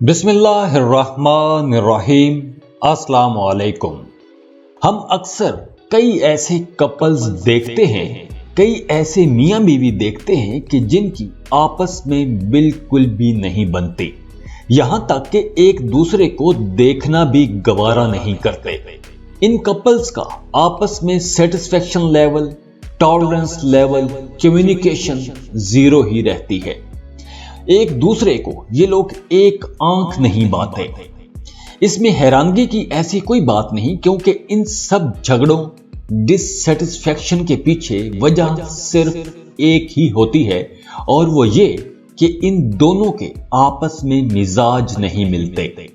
बिस्मिल्लाहिर्रहमानिर्रहीम। अस्सलाम वालेकुम। हम अक्सर कई ऐसे कपल्स देखते हैं, कई ऐसे मियां बीवी देखते हैं कि जिनकी आपस में बिल्कुल भी नहीं बनती, यहां तक कि एक दूसरे को देखना भी गवारा नहीं करते। इन कपल्स का आपस में satisfaction level, tolerance level, communication zero ही रहती है। एक दूसरे को ये लोग एक आंख नहीं बांधते। इसमें हैरानगी की ऐसी कोई बात नहीं, क्योंकि इन सब झगड़ों, डिससेटिस्फेक्शन के पीछे वजह सिर्फ एक ही होती है, और वो ये कि इन दोनों के आपस में मिजाज नहीं मिलते।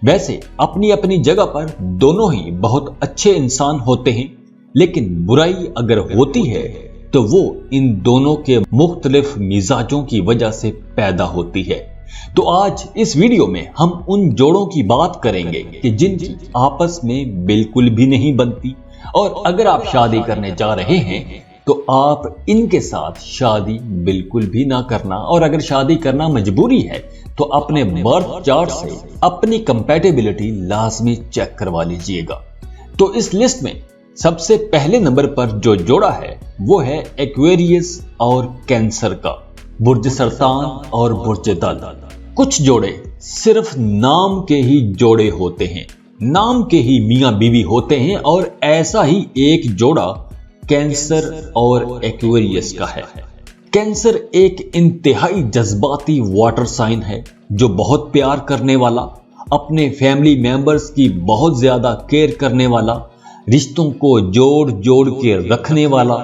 वैसे अपनी अपनी जगह पर दोनों ही बहुत अच्छे इंसान होते हैं, लेकिन बुराई अगर होती है तो वो इन दोनों के मुख्तलिफ मिजाजों की वजह से पैदा होती है। तो आज इस वीडियो में हम उन जोड़ों की बात करेंगे कि जिनकी आपस में बिल्कुल भी नहीं बनती, और अगर आप शादी करने जा रहे हैं तो आप इनके साथ शादी बिल्कुल भी ना करना, और अगर शादी करना मजबूरी है तो अपने बर्थ चार्ट से अपनी कंपैटिबिलिटी लाजमी चेक करवा लीजिएगा। तो इस लिस्ट में सबसे पहले नंबर पर जो जोड़ा है वो है एक्वेरियस और कैंसर का, बुर्ज सरतान और बुर्ज दल। कुछ जोड़े सिर्फ नाम के ही जोड़े होते हैं, नाम के ही मियां बीवी होते हैं, और ऐसा ही एक जोड़ा कैंसर और एक्वेरियस का है। कैंसर एक इंतहाई जज्बाती वाटर साइन है, जो बहुत प्यार करने वाला, अपने फैमिली मेंबर्स की बहुत ज्यादा केयर करने वाला, रिश्तों को जोड़ जोड़ के रखने वाला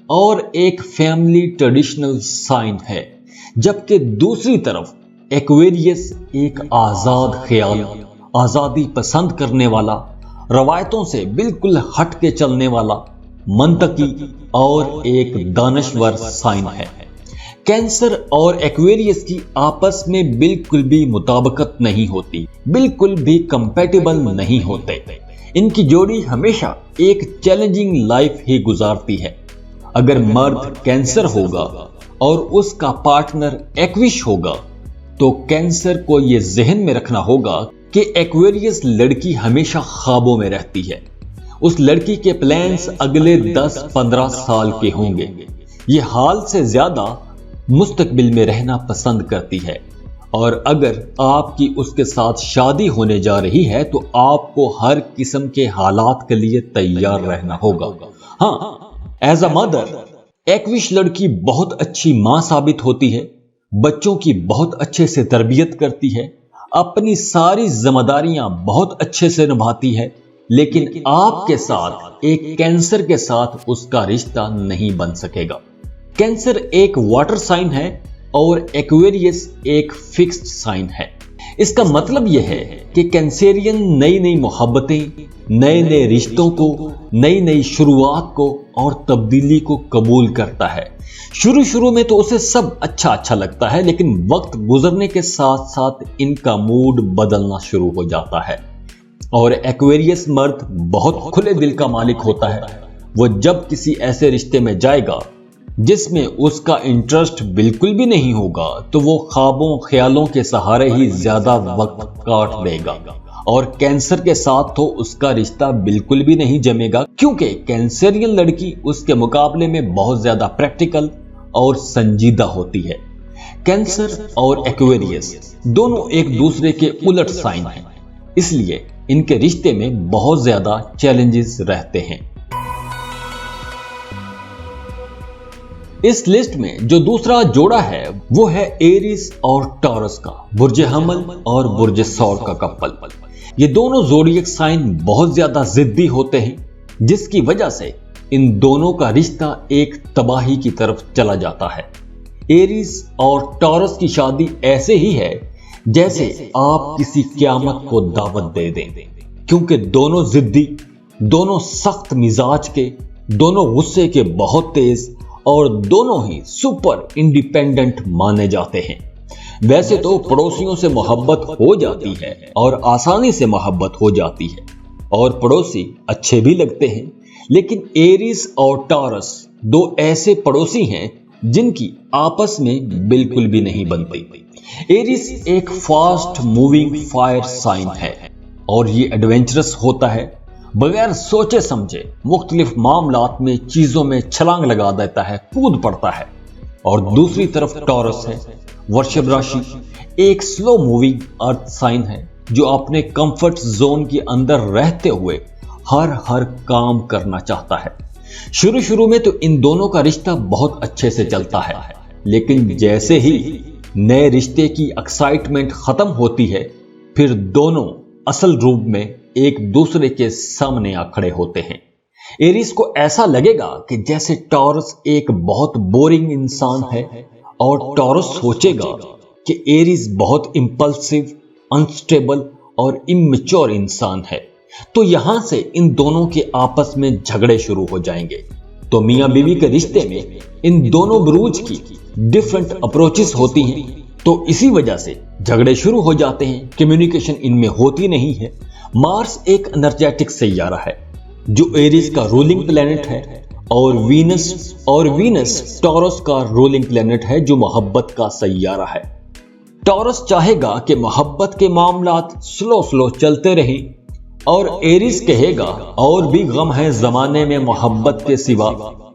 और एक फैमिली ट्रेडिशनल साइन है। जबकि दूसरी तरफ एक्वेरियस एक आजाद ख्याल, आजादी पसंद करने वाला, रवायतों से बिल्कुल हट के चलने वाला, मंतकी और एक दानश्वर साइन है। कैंसर और एक्वेरियस की आपस में बिल्कुल भी मुताबिकत नहीं होती, बिल्कुल भी कंपैटिबल नहीं होते। इनकी जोड़ी हमेशा एक चैलेंजिंग लाइफ ही गुजारती है। अगर मर्द कैंसर होगा और उसका पार्टनर एक्विश होगा, तो कैंसर को यह जहन में रखना होगा कि एक्वेरियस लड़की हमेशा ख्वाबों में रहती है। उस लड़की के प्लान्स अगले 10-15 साल के होंगे। ये हाल से ज्यादा मुस्तकबिल में रहना पसंद करती है, और अगर आपकी उसके साथ शादी होने जा रही है तो आपको हर किस्म के हालात के लिए तैयार रहना होगा। हाँ, एज अ मदर एक्विश लड़की बहुत अच्छी मां साबित होती है, बच्चों की बहुत अच्छे से तरबियत करती है, अपनी सारी जिम्मेदारियां बहुत अच्छे से निभाती है, लेकिन आपके साथ एक कैंसर के साथ उसका रिश्ता नहीं बन सकेगा। कैंसर एक वाटर साइन है और एक्वेरियस एक फिक्स्ड साइन है। इसका मतलब यह है कि कैंसेरियन नई नई मोहब्बतें, नए नए रिश्तों को, नई नई शुरुआत को और तब्दीली को कबूल करता है। शुरू में तो उसे सब अच्छा लगता है, लेकिन वक्त गुजरने के साथ साथ इनका मूड बदलना शुरू हो जाता है। और एक्वेरियस मर्द बहुत खुले दिल का मालिक होता है। वो जब किसी ऐसे रिश्ते में जाएगा जिसमें उसका इंटरेस्ट बिल्कुल भी नहीं होगा, तो वो ख्वाबों ख्यालों के सहारे ही ज्यादा वक्त काट देगा, और कैंसर के साथ तो उसका रिश्ता बिल्कुल भी नहीं जमेगा, क्योंकि कैंसरियन लड़की उसके मुकाबले में बहुत ज्यादा प्रैक्टिकल और संजीदा होती है। कैंसर और एक्वेरियस दोनों एक दूसरे के उलट साइन हैं, इसलिए इनके रिश्ते में बहुत ज्यादा चैलेंजेस रहते हैं। इस लिस्ट में जो दूसरा जोड़ा है वो है एरीज और टॉरस का, बुर्ज हमल और बुर्ज सौर का कपल। ये दोनों ज़ोडिएक साइन बहुत ज्यादा जिद्दी होते हैं, जिसकी वजह से इन दोनों का रिश्ता एक तबाही की तरफ चला जाता है। एरीज और टॉरस की शादी ऐसे ही है जैसे आप किसी क़यामत को दावत दे दें, क्योंकि दोनों जिद्दी, दोनों सख्त मिजाज के, दोनों गुस्से के बहुत तेज, और दोनों ही सुपर इंडिपेंडेंट माने जाते हैं। वैसे तो पड़ोसियों से मोहब्बत हो जाती है और आसानी से मोहब्बत हो जाती है, और पड़ोसी अच्छे भी लगते हैं, लेकिन एरीज और टॉरस दो ऐसे पड़ोसी हैं जिन की आपस में बिल्कुल भी नहीं बनती। एरिस एक फास्ट मूविंग फायर साइन है और ये एडवेंचरस होता है, बगैर सोचे समझे मुख्तलिफ मामलात में चीजों में छलांग लगा देता है, कूद पड़ता है। और दूसरी तरफ टॉरस है, वृषभ राशि, एक स्लो मूविंग अर्थ साइन है जो अपने कंफर्ट जोन के अंदर रहते हुए हर काम करना चाहता है। शुरू में तो इन दोनों का रिश्ता बहुत अच्छे से चलता है, लेकिन जैसे ही नए रिश्ते की एक्साइटमेंट खत्म होती है, फिर दोनों असल रूप में एक दूसरे के सामने आ खड़े होते हैं। एरिस को ऐसा लगेगा कि जैसे टॉरस एक बहुत बोरिंग इंसान है और टॉरस सोचेगा कि एरिस बहुत इंपल्सिव, अनस्टेबल और इमैच्योर इंसान है। तो यहां से इन दोनों के आपस में झगड़े शुरू हो जाएंगे। तो मियां बीवी के रिश्ते में इन दोनों बुरूज की डिफरेंट अप्रोचेस होती हैं, तो इसी वजह से झगड़े शुरू हो जाते हैं, कम्युनिकेशन इनमें होती नहीं है। मार्स एक एनर्जेटिक सैयारा है जो एरिस का रूलिंग प्लेनेट है और वीनस टॉरस का रूलिंग प्लेनेट है जो मोहब्बत का सैयारा है। टॉरस चाहेगा कि मोहब्बत के मामलात स्लो चलते रहें और एरिस कहेगा और भी गम है जमाने में मोहब्बत के सिवा,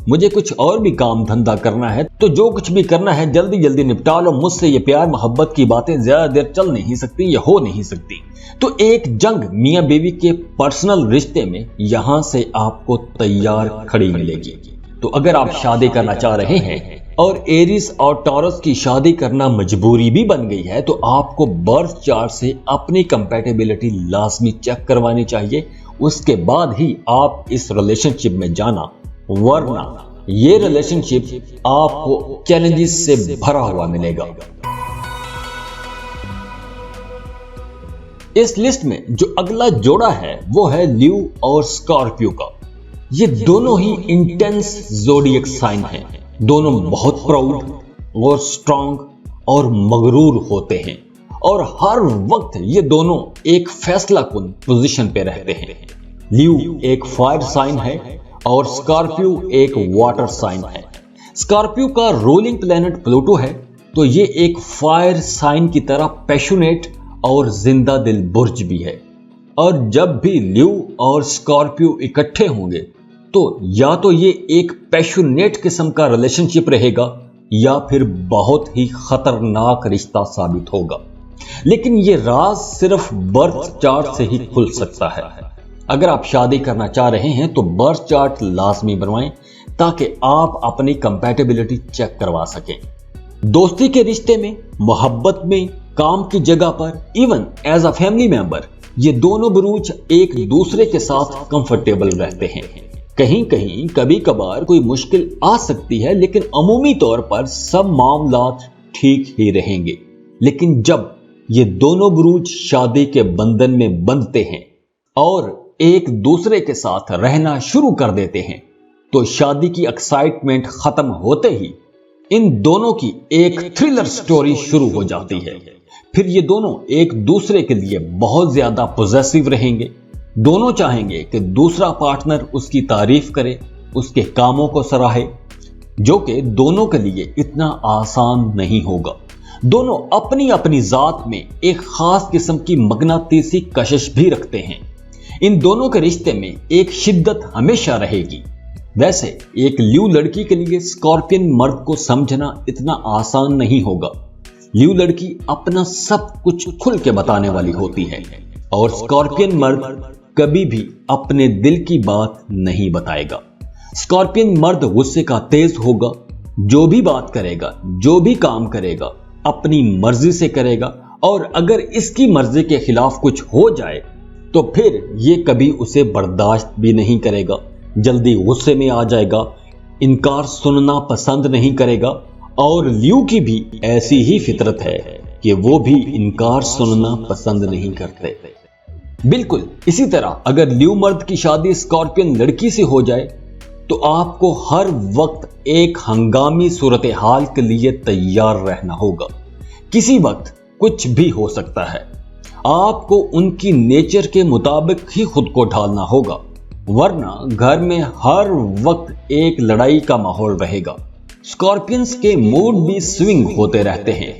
मुझे कुछ और भी काम धंधा करना है, तो जो कुछ भी करना है जल्दी निपटा लो, मुझसे ये प्यार मोहब्बत की बातें ज्यादा देर चल नहीं सकती, ये हो नहीं सकती। तो एक जंग मियां बीवी के पर्सनल रिश्ते में यहां से आपको तैयार खड़ी मिलेगी। तो अगर आप शादी करना चाह रहे हैं और एरिस और टॉरस की शादी करना मजबूरी भी बन गई है, तो आपको बर्थ चार्ट से अपनी कंपैटिबिलिटी लाजमी चेक करवानी चाहिए। उसके बाद ही आप इस रिलेशनशिप में जाना, वरना ये रिलेशनशिप आपको चैलेंजेस से भरा हुआ मिलेगा। इस लिस्ट में जो अगला जोड़ा है वो है ल्यू और स्कॉर्पियो का। ये दोनों ही इंटेंस ज़ोडिएक साइन हैं। दोनों बहुत प्राउड और स्ट्रांग और मगरूर होते हैं और हर वक्त ये दोनों एक फैसलाकुन पोजीशन पे रहते हैं। ल्यू एक फायर साइन है और स्कॉर्पियो एक वाटर साइन है। स्कॉर्पियो का रूलिंग प्लेनेट प्लूटो है, तो ये एक फायर साइन की तरह पैशनेट और जिंदा दिल बुर्ज भी है। और जब भी ल्यू और स्कॉर्पियो इकट्ठे होंगे तो ये एक पैशनेट किस्म का रिलेशनशिप रहेगा या फिर बहुत ही खतरनाक रिश्ता साबित होगा। लेकिन ये राज सिर्फ बर्थ चार्ट से ही खुल सकता है। अगर आप शादी करना चाह रहे हैं तो बर्थ चार्ट लाजमी बनवाएं ताकि आप अपनी कंपैटिबिलिटी चेक करवा सकें। दोस्ती के रिश्ते में, मोहब्बत में, काम की जगह पर, even as a family member, ये दोनों बुरूज एक दूसरे के साथ कंफर्टेबल रहते हैं। कहीं कभी कभार कोई मुश्किल आ सकती है, लेकिन अमूमी तौर पर सब मामलात ठीक ही रहेंगे। लेकिन जब ये दोनों बुरूज शादी के बंधन में बंधते हैं और एक दूसरे के साथ रहना शुरू कर देते हैं, तो शादी की एक्साइटमेंट खत्म होते ही इन दोनों की एक थ्रिलर स्टोरी शुरू हो जाती है। फिर ये दोनों एक दूसरे के लिए बहुत ज्यादा पॉजेसिव रहेंगे। दोनों चाहेंगे कि दूसरा पार्टनर उसकी तारीफ करे, उसके कामों को सराहे, जो कि दोनों के लिए इतना आसान नहीं होगा। दोनों अपनी अपनी जात में एक खास किस्म की मगनातीसी कशिश भी रखते हैं। इन दोनों के रिश्ते में एक शिद्दत हमेशा रहेगी। वैसे एक ल्यू लड़की के लिए स्कॉर्पियन मर्द को समझना इतना आसान नहीं होगा। ल्यू लड़की अपना सब कुछ खुल के बताने वाली होती है और स्कॉर्पियन मर्द कभी भी अपने दिल की बात नहीं बताएगा। स्कॉर्पियन मर्द गुस्से का तेज होगा, जो भी बात करेगा, जो भी काम करेगा, अपनी मर्जी से करेगा और अगर इसकी मर्जी के खिलाफ कुछ हो जाए तो फिर ये कभी उसे बर्दाश्त भी नहीं करेगा, जल्दी गुस्से में आ जाएगा, इनकार सुनना पसंद नहीं करेगा। और ल्यू की भी ऐसी ही फितरत है कि वो भी इनकार सुनना पसंद नहीं करते। बिल्कुल इसी तरह अगर ल्यू मर्द की शादी स्कॉर्पियन लड़की से हो जाए तो आपको हर वक्त एक हंगामी सूरत हाल के लिए तैयार रहना होगा। किसी वक्त कुछ भी हो सकता है। आपको उनकी नेचर के मुताबिक ही खुद को ढालना होगा, वरना घर में हर वक्त एक लड़ाई का माहौल रहेगा। स्कॉर्पियंस के मूड भी स्विंग होते रहते हैं।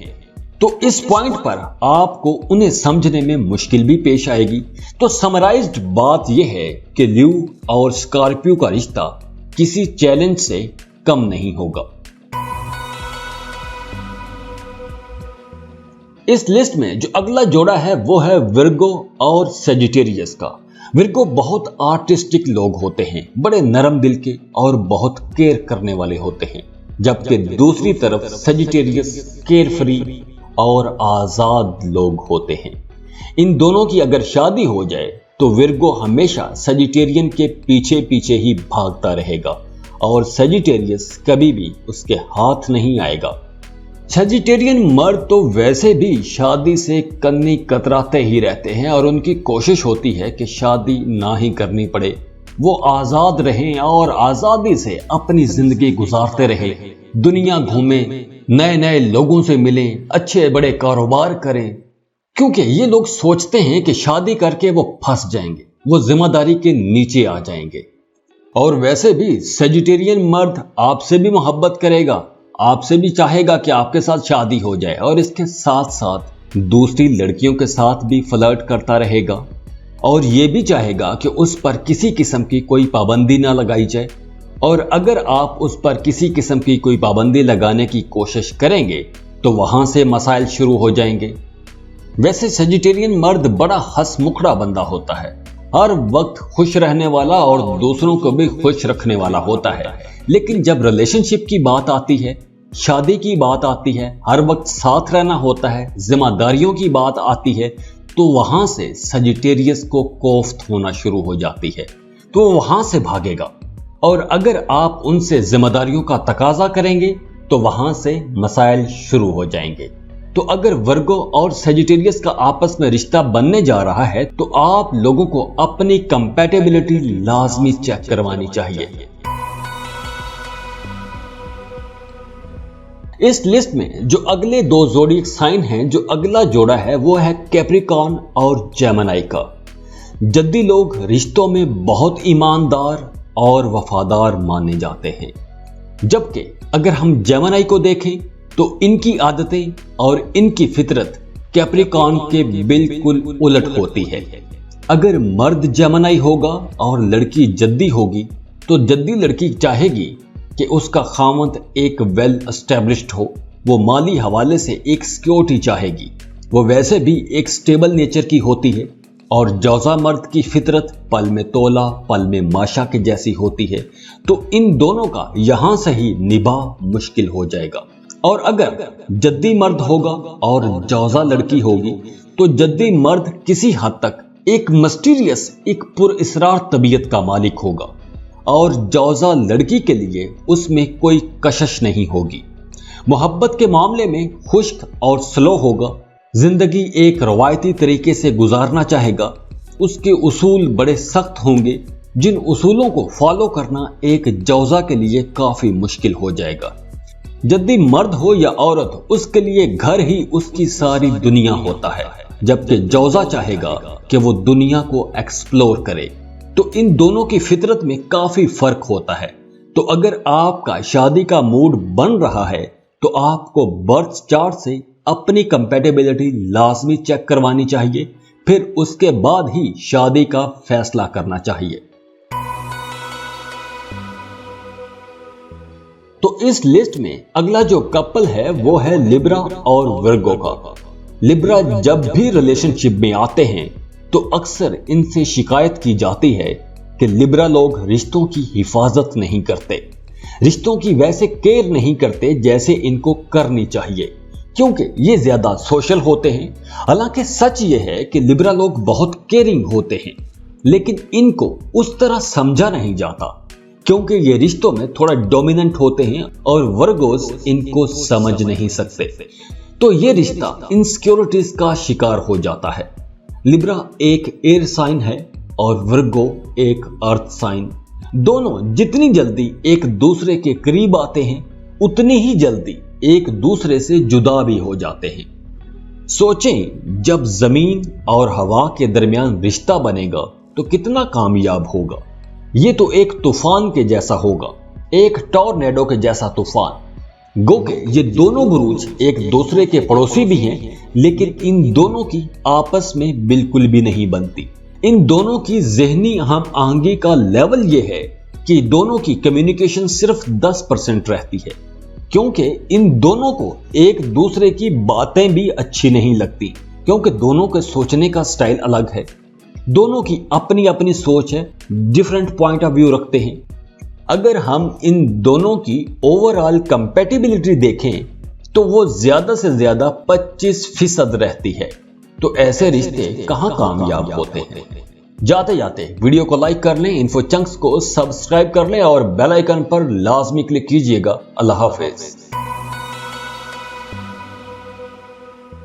तो इस पॉइंट पर आपको उन्हें समझने में मुश्किल भी पेश आएगी। तो समराइज्ड बात यह है कि ल्यू और स्कॉर्पियो का रिश्ता किसी चैलेंज से कम नहीं होगा। इस लिस्ट में जो अगला जोड़ा है वो है विर्गो और सेजिटेरियस का। विर्गो बहुत आर्टिस्टिक लोग होते हैं, बड़े नरम दिल के और बहुत केयर करने वाले होते हैं, जबकि दूसरी तरफ सेजिटेरियस केयर फ्री और आजाद लोग होते हैं। इन दोनों की अगर शादी हो जाए तो विर्गो हमेशा सेजिटेरियन के पीछे पीछे ही भागता रहेगा और सेजिटेरियस कभी भी उसके हाथ नहीं आएगा। सेजिटेरियन मर्द तो वैसे भी शादी से कन्नी कतराते ही रहते हैं और उनकी कोशिश होती है कि शादी ना ही करनी पड़े, वो आजाद रहें और आजादी से अपनी जिंदगी गुजारते रहे, दुनिया घूमें, नए नए लोगों से मिलें, अच्छे बड़े कारोबार करें, क्योंकि ये लोग सोचते हैं कि शादी करके वो फंस जाएंगे, वो जिम्मेदारी के नीचे आ जाएंगे। और वैसे भी सेजिटेरियन मर्द आपसे भी मोहब्बत करेगा, आपसे भी चाहेगा कि आपके साथ शादी हो जाए और इसके साथ साथ दूसरी लड़कियों के साथ भी फ्लर्ट करता रहेगा और ये भी चाहेगा कि उस पर किसी किस्म की कोई पाबंदी ना लगाई जाए। और अगर आप उस पर किसी किस्म की कोई पाबंदी लगाने की कोशिश करेंगे तो वहां से मसाइल शुरू हो जाएंगे। वैसे सेजिटेरियन मर्द बड़ा हंसमुखड़ा बंदा होता है, हर वक्त खुश रहने वाला और दूसरों को भी खुश रखने वाला होता है, लेकिन जब रिलेशनशिप की बात आती है, शादी की बात आती है, हर वक्त साथ रहना होता है, जिम्मेदारियों की बात आती है, तो वहां से सेजिटेरियस को कोफ्त होना शुरू हो जाती है, तो वहां से भागेगा। और अगर आप उनसे जिम्मेदारियों का तकाजा करेंगे तो वहां से मसाइल शुरू हो जाएंगे। तो अगर वर्गो और सेजिटेरियस का आपस में रिश्ता बनने जा रहा है तो आप लोगों को अपनी कंपैटिबिलिटी लाजमी चेक करवानी चाहिए। इस लिस्ट में जो अगले दो ज़ोडिएक साइन हैं, जो अगला जोड़ा है वो है कैप्रिकॉर्न और जेमिनी का। जद्दी लोग रिश्तों में बहुत ईमानदार और वफादार माने जाते हैं, जबकि अगर हम जेमिनी को देखें तो इनकी आदतें और इनकी फितरत कैप्रिकॉर्न के बिल्कुल उलट होती है। अगर मर्द जेमिनी होगा और लड़की जद्दी होगी तो जद्दी लड़की चाहेगी कि उसका खामद एक वेल एस्टेब्लिश्ड हो, वो माली हवाले से एक सिक्योरिटी चाहेगी, वो वैसे भी एक स्टेबल नेचर की होती है। और जौजा मर्द की फितरत पल में तोला पल में माशा के जैसी होती है, तो इन दोनों का यहां से ही निभाव मुश्किल हो जाएगा। और अगर जद्दी मर्द होगा और जौजा लड़की होगी तो जद्दी मर्द किसी हद तक एक मिस्टीरियस, एक पुरइसरार तबीयत का मालिक होगा और जौजा लड़की के लिए उसमें कोई कशिश नहीं होगी। मोहब्बत के मामले में खुश्क और स्लो होगा, जिंदगी एक रवायती तरीके से गुजारना चाहेगा, उसके उसूल बड़े सख्त होंगे जिन उसूलों को फॉलो करना एक जौजा के लिए काफी मुश्किल हो जाएगा। जद्दी मर्द हो या औरत, उसके लिए घर ही उसकी सारी दुनिया होता है, जबकि जौजा चाहेगा कि वो दुनिया को एक्सप्लोर करे। तो इन दोनों की फितरत में काफी फर्क होता है। तो अगर आपका शादी का मूड बन रहा है तो आपको बर्थ चार्ट से अपनी कंपैटिबिलिटी लाजमी चेक करवानी चाहिए, फिर उसके बाद ही शादी का फैसला करना चाहिए। तो इस लिस्ट में अगला जो कपल है वो है लिब्रा और वर्गो का। लिब्रा जब भी रिलेशनशिप में आते हैं तो अक्सर इनसे शिकायत की जाती है कि लिब्रा लोग रिश्तों की हिफाजत नहीं करते, रिश्तों की वैसे केयर नहीं करते जैसे इनको करनी चाहिए, क्योंकि ये ज्यादा सोशल होते हैं। हालांकि सच ये है कि लिब्रा लोग बहुत केयरिंग होते हैं, लेकिन इनको उस तरह समझा नहीं जाता क्योंकि ये रिश्तों में थोड़ा डोमिनेंट होते हैं और वर्गोस इनको समझ नहीं सकते, तो ये रिश्ता इनसिक्योरिटीज का शिकार हो जाता है। लिब्रा एक एयर साइन है और वर्गो एक अर्थ साइन। दोनों जितनी जल्दी एक दूसरे के करीब आते हैं उतनी ही जल्दी एक दूसरे से जुदा भी हो जाते हैं। सोचें, जब जमीन और हवा के दरमियान रिश्ता बनेगा तो कितना कामयाब होगा। ये तो एक तूफान के जैसा होगा, एक टॉर्नेडो के जैसा तूफान गो के ये दोनों बुरूज एक दूसरे के पड़ोसी भी हैं, लेकिन इन दोनों की आपस में बिल्कुल भी नहीं बनती। इन दोनों की ज़हनी हम आहंगी का लेवल ये है कि दोनों की कम्युनिकेशन सिर्फ 10% रहती है, क्योंकि इन दोनों को एक दूसरे की बातें भी अच्छी नहीं लगती, क्योंकि दोनों के सोचने का स्टाइल अलग है, दोनों की अपनी अपनी सोच है, डिफरेंट पॉइंट ऑफ व्यू रखते हैं। अगर हम इन दोनों की ओवरऑल कंपैटिबिलिटी देखें तो वो ज्यादा से ज्यादा 25% रहती है। तो ऐसे रिश्ते कहां कामयाब होते हैं। जाते जाते वीडियो को लाइक कर लें, इन्फो चंक्स को सब्सक्राइब कर लें और बेल आइकन पर लाजमी क्लिक कीजिएगा। अल्लाह हाफिज।